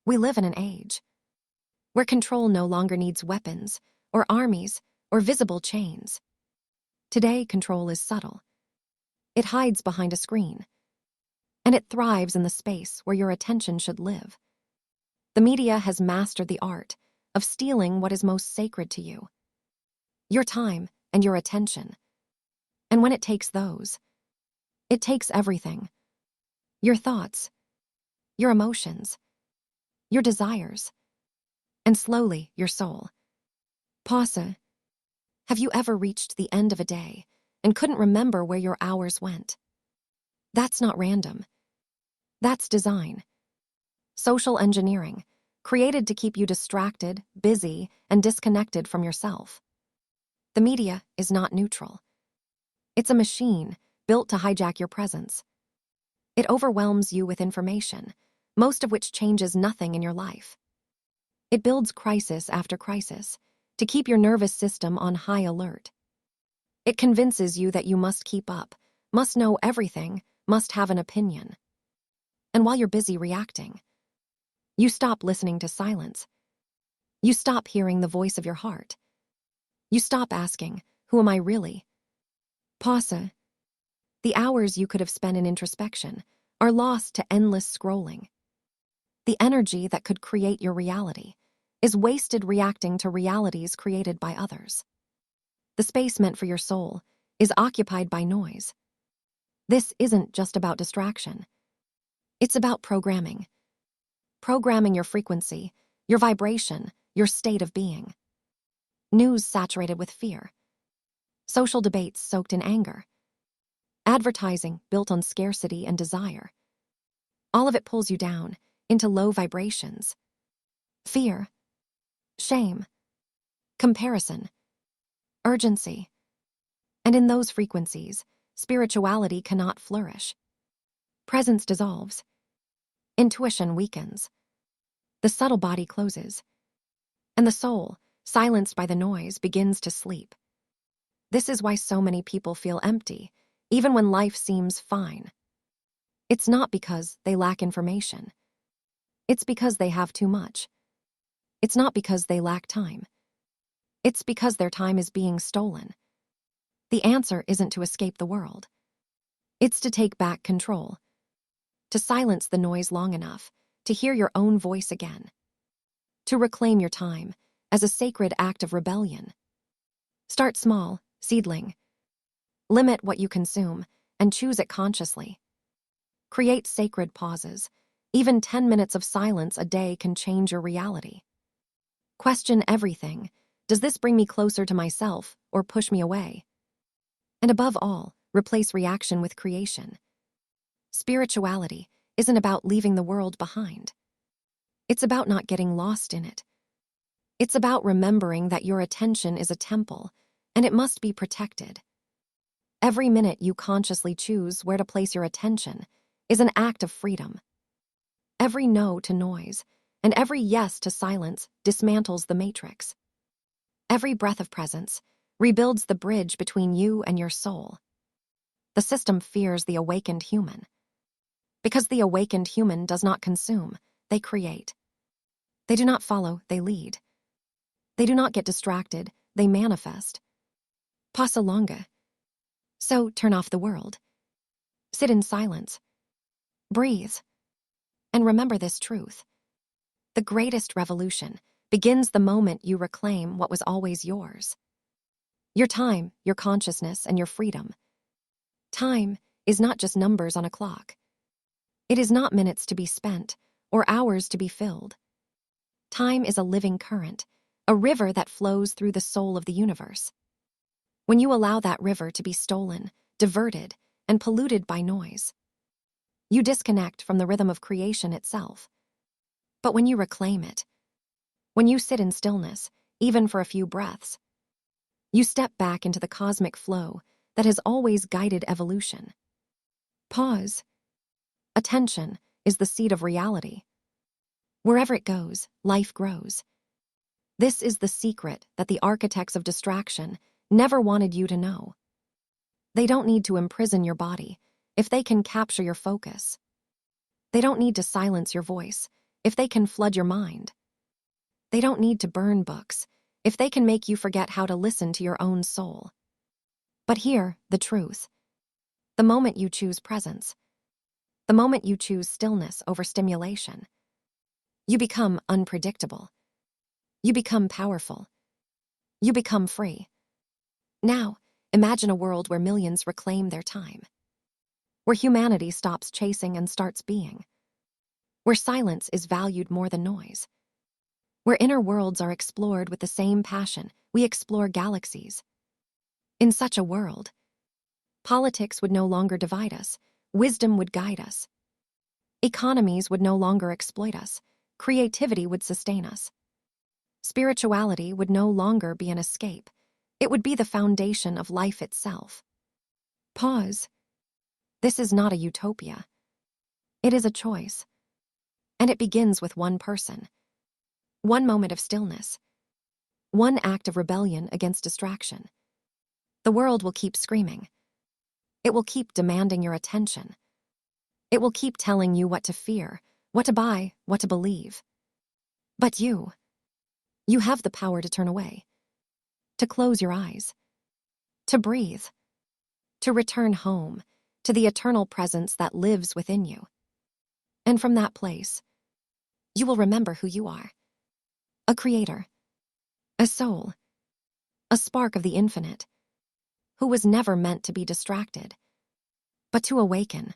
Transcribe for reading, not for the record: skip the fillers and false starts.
We live in an age where control no longer needs weapons, or armies, or visible chains. Today, control is subtle. It hides behind a screen, and it thrives in the space where your attention should live. The media has mastered the art of stealing what is most sacred to you, your time and your attention. And when it takes those, it takes everything. Your thoughts, your emotions, your desires, and slowly your soul. Pause. Have you ever reached the end of a day and couldn't remember where your hours went? That's not random. That's design. Social engineering, created to keep you distracted, busy, and disconnected from yourself. The media is not neutral. It's a machine built to hijack your presence. It overwhelms you with information, most of which changes nothing in your life. It builds crisis after crisis to keep your nervous system on high alert. It convinces you that you must keep up, must know everything, must have an opinion. And while you're busy reacting, you stop listening to silence. You stop hearing the voice of your heart. You stop asking, who am I really? Pause. The hours you could have spent in introspection are lost to endless scrolling. The energy that could create your reality is wasted reacting to realities created by others. The space meant for your soul is occupied by noise. This isn't just about distraction. It's about programming. Programming your frequency, your vibration, your state of being. News saturated with fear. Social debates soaked in anger. Advertising built on scarcity and desire. All of it pulls you down into low vibrations. Fear, shame, comparison, urgency. And in those frequencies, spirituality cannot flourish. Presence dissolves. Intuition weakens. The subtle body closes. And the soul, silenced by the noise, begins to sleep. This is why so many people feel empty, even when life seems fine. It's not because they lack information. It's because they have too much. It's not because they lack time. It's because their time is being stolen. The answer isn't to escape the world. It's to take back control. To silence the noise long enough to hear your own voice again. To reclaim your time as a sacred act of rebellion. Start small, seedling. Limit what you consume and choose it consciously. Create sacred pauses. Even 10 minutes of silence a day can change your reality. Question everything. Does this bring me closer to myself or push me away? And above all, replace reaction with creation. Spirituality isn't about leaving the world behind. It's about not getting lost in it. It's about remembering that your attention is a temple and it must be protected. Every minute you consciously choose where to place your attention is an act of freedom. Every no to noise and every yes to silence dismantles the matrix. Every breath of presence rebuilds the bridge between you and your soul. The system fears the awakened human. Because the awakened human does not consume, they create. They do not follow, they lead. They do not get distracted, they manifest. Passa longa. So turn off the world. Sit in silence. Breathe. And remember this truth. The greatest revolution begins the moment you reclaim what was always yours. Your time, your consciousness, and your freedom. Time is not just numbers on a clock. It is not minutes to be spent or hours to be filled. Time is a living current, a river that flows through the soul of the universe. When you allow that river to be stolen, diverted, and polluted by noise, you disconnect from the rhythm of creation itself. But when you reclaim it, when you sit in stillness, even for a few breaths, you step back into the cosmic flow that has always guided evolution. Pause. Attention is the seed of reality. Wherever it goes, life grows. This is the secret that the architects of distraction never wanted you to know. They don't need to imprison your body if they can capture your focus. They don't need to silence your voice if they can flood your mind. They don't need to burn books if they can make you forget how to listen to your own soul. But hear the truth. The moment you choose presence, the moment you choose stillness over stimulation, you become unpredictable. You become powerful. You become free. Now, imagine a world where millions reclaim their time, where humanity stops chasing and starts being, where silence is valued more than noise, where inner worlds are explored with the same passion we explore galaxies. In such a world, politics would no longer divide us, wisdom would guide us. Economies would no longer exploit us, creativity would sustain us. Spirituality would no longer be an escape, it would be the foundation of life itself. Pause. This is not a utopia. It is a choice. And it begins with one person. One moment of stillness. One act of rebellion against distraction. The world will keep screaming. It will keep demanding your attention. It will keep telling you what to fear, what to buy, what to believe. But you have the power to turn away, to close your eyes, to breathe, to return home, to the eternal presence that lives within you. And from that place, you will remember who you are. A creator, a soul, a spark of the infinite, who was never meant to be distracted, but to awaken.